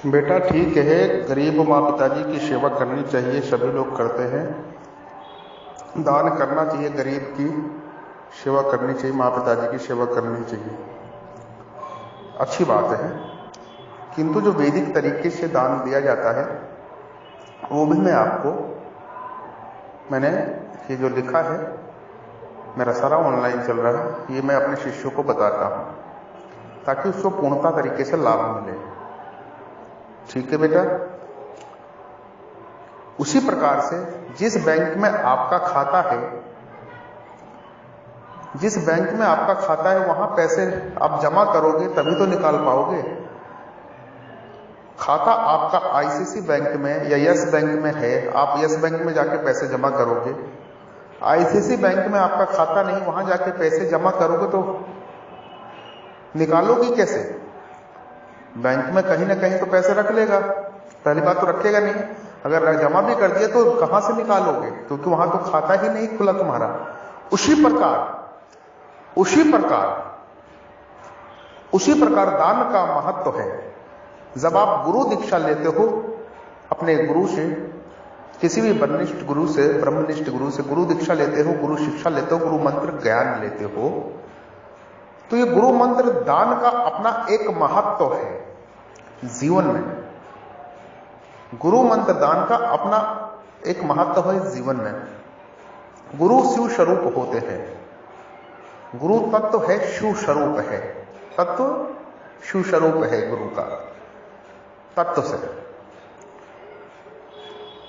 बेटा ठीक है, गरीब माँ पिताजी की सेवा करनी चाहिए, सभी लोग करते हैं। दान करना चाहिए, गरीब की सेवा करनी चाहिए, माँ पिताजी की सेवा करनी चाहिए, अच्छी बात है। किंतु जो वैदिक तरीके से दान दिया जाता है वो भी मैंने ये जो लिखा है, मेरा सारा ऑनलाइन चल रहा है, ये मैं अपने शिष्यों को बताता हूं ताकि उसको पूर्णता तरीके से लाभ मिले। ठीक है बेटा। उसी प्रकार से जिस बैंक में आपका खाता है, जिस बैंक में आपका खाता है वहां पैसे आप जमा करोगे तभी तो निकाल पाओगे। खाता आपका आईसीसी बैंक में या यस बैंक में है, आप यस बैंक में जाके पैसे जमा करोगे। आईसीसी बैंक में आपका खाता नहीं, वहां जाके पैसे जमा करोगे तो निकालोगे कैसे? बैंक में कहीं ना कहीं तो पैसे रख लेगा, पहली बात तो रखेगा नहीं। अगर जमा भी कर दिया तो कहां से निकालोगे, क्योंकि वहां तो खाता ही नहीं खुला तुम्हारा। उसी प्रकार दान का महत्व है। जब आप गुरु दीक्षा लेते हो अपने गुरु से, किसी भी ब्रह्मनिष्ठ गुरु से, ब्रह्मनिष्ठ गुरु से गुरु दीक्षा लेते हो, गुरु शिक्षा लेते हो, गुरु मंत्र ज्ञान लेते हो, तो ये गुरु मंत्र दान का अपना एक महत्व है जीवन में। गुरु मंत्र दान का अपना एक महत्व है जीवन में। गुरु शिव स्वरूप होते हैं। गुरु तत्व है, शिव स्वरूप है। तत्व शिव स्वरूप है गुरु का तत्व से।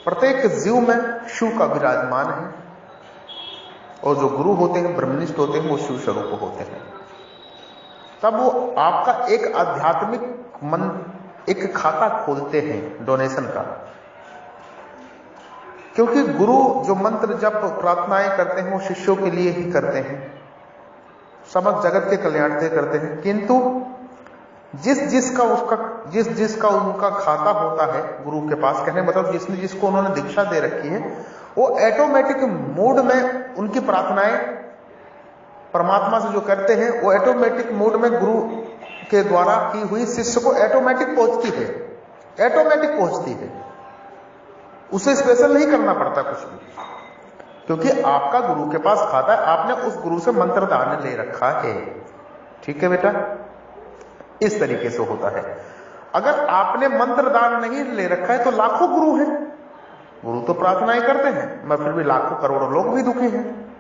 प्रत्येक जीव में शिव का विराजमान है, और जो गुरु होते हैं, ब्रह्मनिष्ठ होते हैं, वो शिव स्वरूप होते हैं। तब वो आपका एक आध्यात्मिक मन, एक खाता खोलते हैं डोनेशन का। क्योंकि गुरु जो मंत्र जप प्रार्थनाएं करते हैं वो शिष्यों के लिए ही करते हैं, समस्त जगत के कल्याण से करते हैं। किंतु जिस जिसका उनका खाता होता है गुरु के पास, कहने मतलब जिसको उन्होंने दीक्षा दे रखी है, वो ऑटोमेटिक मूड में उनकी प्रार्थनाएं परमात्मा से जो करते हैं, वो ऑटोमेटिक मूड में गुरु के द्वारा की हुई शिष्य को ऑटोमेटिक पहुंचती है। उसे स्पेशल नहीं करना पड़ता कुछ भी, क्योंकि आपका गुरु के पास खाता है, आपने उस गुरु से मंत्र दान ले रखा है। ठीक है बेटा, इस तरीके से होता है। अगर आपने मंत्र दान नहीं ले रखा है तो लाखों गुरु हैं, गुरु तो प्रार्थनाएं करते हैं, मगर फिर भी लाखों करोड़ों लोग भी दुखी हैं।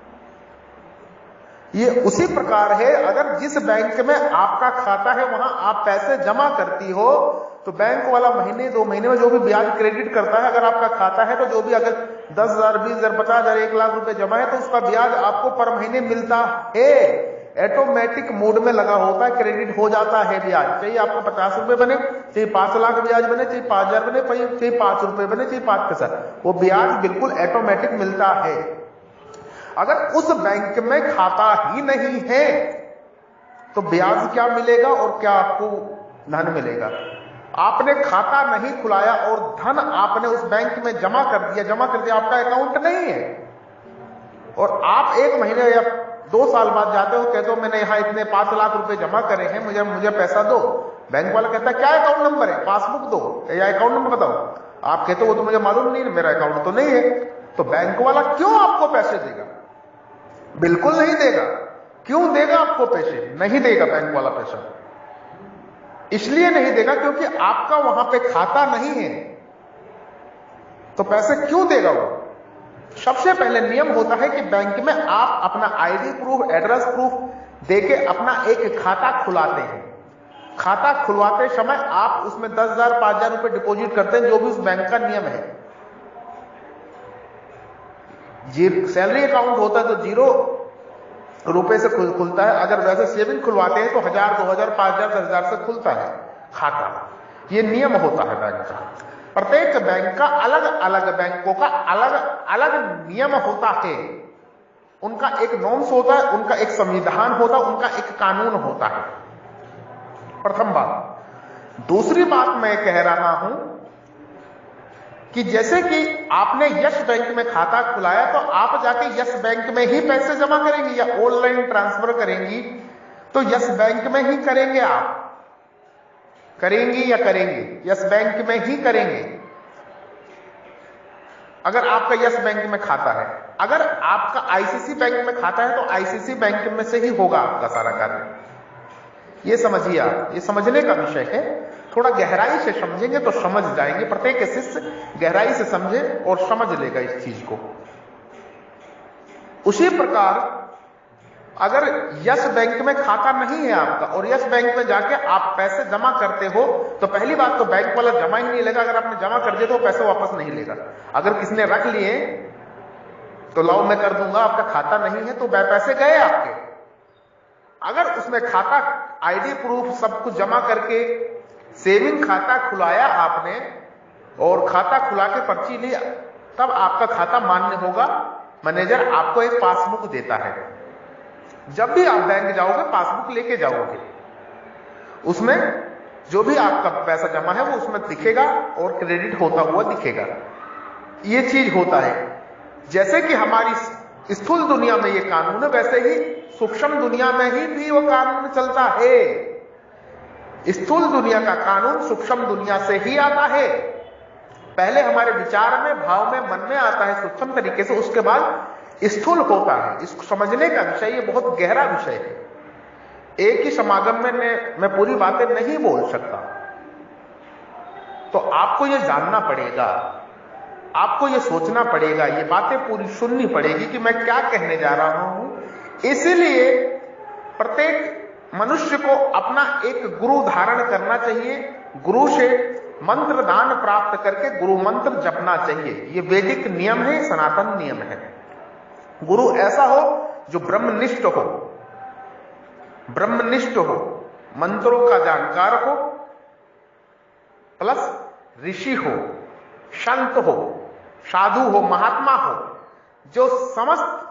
ये उसी प्रकार है, अगर जिस बैंक में आपका खाता है वहां आप पैसे जमा करती हो, तो बैंक वाला महीने 2 महीने में जो भी ब्याज क्रेडिट करता है, अगर आपका खाता है तो जो भी अगर 10,000, 20,000, 50,000, 1 लाख रुपए जमा है तो उसका ब्याज आपको पर महीने मिलता है। ऑटोमेटिक मोड में लगा होता है, क्रेडिट हो जाता है ब्याज। चाहिए आपको 50 रुपए बने, चाहिए 5 लाख ब्याज बने, चाहिए 5,000 बने, चाहिए 5 रुपए बने, चाहिए 5 पैसा, वो ब्याज बिल्कुल ऑटोमेटिक मिलता है। अगर उस बैंक में खाता ही नहीं है तो ब्याज क्या मिलेगा और क्या आपको धन मिलेगा? आपने खाता नहीं खुलाया और धन आपने उस बैंक में जमा कर दिया, आपका अकाउंट नहीं है, और आप 1 महीने या 2 साल बाद जाते हो, कहते हो मैंने यहां इतने 5 लाख रुपए जमा करे हैं, मुझे पैसा दो। बैंक वाला कहता है क्या अकाउंट नंबर है, पासबुक दो या अकाउंट नंबर बताओ। आप कहते हो वो तो मुझे मालूम नहीं, मेरा अकाउंट तो नहीं है। तो बैंक वाला क्यों आपको पैसे देगा? बिल्कुल नहीं देगा। क्यों देगा आपको पैसे? नहीं देगा बैंक वाला पैसा। इसलिए नहीं देगा क्योंकि आपका वहां पे खाता नहीं है, तो पैसे क्यों देगा वो? सबसे पहले नियम होता है कि बैंक में आप अपना आईडी प्रूफ, एड्रेस प्रूफ देके अपना एक खाता खुलाते हैं। खाता खुलवाते समय आप उसमें 10,000, 5,000 रुपए डिपॉजिट करते हैं, जो भी उस बैंक का नियम है। सैलरी अकाउंट होता है तो 0 रुपए से खुलता है। अगर वैसे सेविंग खुलवाते हैं तो 1,000, 2,000, 5,000, 10,000 से खुलता है खाता। ये नियम होता है बैंक का। प्रत्येक बैंक का अलग अलग बैंकों का अलग अलग नियम होता है। उनका एक नॉर्म्स होता है, उनका एक संविधान होता है, उनका एक कानून होता है। प्रथम बात। दूसरी बात मैं कह रहा हूं कि जैसे कि आपने यस बैंक में खाता खुलाया तो आप जाके यस बैंक में ही पैसे जमा करेंगी या ऑनलाइन ट्रांसफर करेंगी तो यस बैंक में ही करेंगे आप। करेंगी या करेंगे? यस बैंक में ही करेंगे अगर आपका यस बैंक में खाता है। अगर आपका आईसीसी बैंक में खाता है तो आईसीसी बैंक में से ही होगा आपका सारा कार्य। ये समझिए आप, ये समझने का विषय है। थोड़ा गहराई से समझेंगे तो समझ जाएंगे। प्रत्येक शिष्य गहराई से समझे और समझ लेगा इस चीज को। उसी प्रकार अगर यस बैंक में खाता नहीं है आपका और यस बैंक में जाके आप पैसे जमा करते हो तो पहली बात तो बैंक वाला जमा ही नहीं लेगा। अगर आपने जमा कर दिए तो पैसे वापस नहीं लेगा। अगर किसने रख लिए तो लाओ मैं कर दूंगा, आपका खाता नहीं है तो पैसे गए आपके। अगर उसमें खाता आईडी प्रूफ सब कुछ जमा करके सेविंग खाता खुलाया आपने और खाता खुला के पर्ची ली, तब आपका खाता मान्य होगा। मैनेजर आपको एक पासबुक देता है। जब भी आप बैंक जाओगे पासबुक लेके जाओगे, उसमें जो भी आपका पैसा जमा है वो उसमें दिखेगा और क्रेडिट होता हुआ दिखेगा। ये चीज होता है। जैसे कि हमारी स्थूल दुनिया में ये कानून है, वैसे ही सूक्ष्म दुनिया में ही भी वो कानून चलता है। स्थूल दुनिया का कानून सूक्ष्म दुनिया से ही आता है। पहले हमारे विचार में, भाव में, मन में आता है सूक्ष्म तरीके से, उसके बाद स्थूल होता है। इसको समझने का विषय ये बहुत गहरा विषय है। एक ही समागम में मैं पूरी बातें नहीं बोल सकता, तो आपको ये जानना पड़ेगा, आपको ये सोचना पड़ेगा, ये बातें पूरी सुननी पड़ेगी कि मैं क्या कहने जा रहा हूं। इसीलिए प्रत्येक मनुष्य को अपना एक गुरु धारण करना चाहिए। गुरु से मंत्र दान प्राप्त करके गुरु मंत्र जपना चाहिए। ये वैदिक नियम है, सनातन नियम है। गुरु ऐसा हो जो ब्रह्मनिष्ठ हो, ब्रह्मनिष्ठ हो, मंत्रों का जानकार हो, प्लस ऋषि हो, संत हो, साधु हो, महात्मा हो, जो समस्त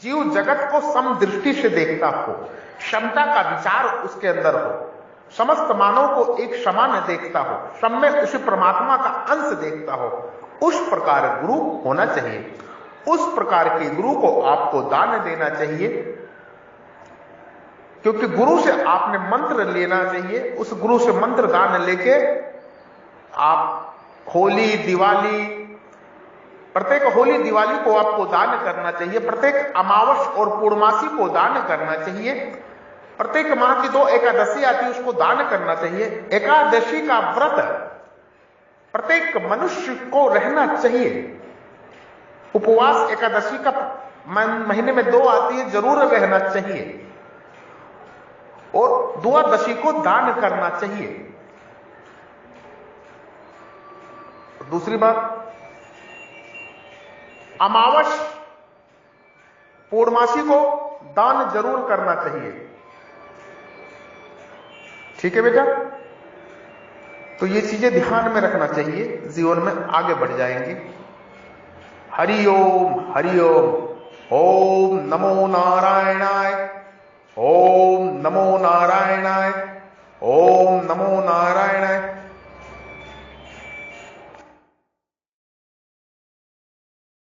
जीव जगत को समदृष्टि से देखता हो, क्षमता का विचार उसके अंदर हो, समस्त मानव को एक समान देखता हो, सब में उस परमात्मा का अंश देखता हो, उस प्रकार गुरु होना चाहिए। उस प्रकार के गुरु को आपको दान देना चाहिए, क्योंकि गुरु से आपने मंत्र लेना चाहिए। उस गुरु से मंत्र दान लेके आप होली, दिवाली, प्रत्येक होली दिवाली को आपको दान करना चाहिए। प्रत्येक अमावस और पूर्णमासी को दान करना चाहिए। प्रत्येक माह की 2 एकादशी आती है, उसको दान करना चाहिए। एकादशी का व्रत प्रत्येक मनुष्य को रहना चाहिए। उपवास एकादशी का महीने में 2 आती है, जरूर रहना चाहिए। और द्वादशी को दान करना चाहिए। दूसरी बात, अमावस पूर्णमासी को दान जरूर करना चाहिए। ठीक है बेटा? तो ये चीजें ध्यान में रखना चाहिए, जीवन में आगे बढ़ जाएंगे। हरिओम हरिओम। ओम नमो नारायणाय, ओम नमो नारायणाय, ओम नमो नारायणाय।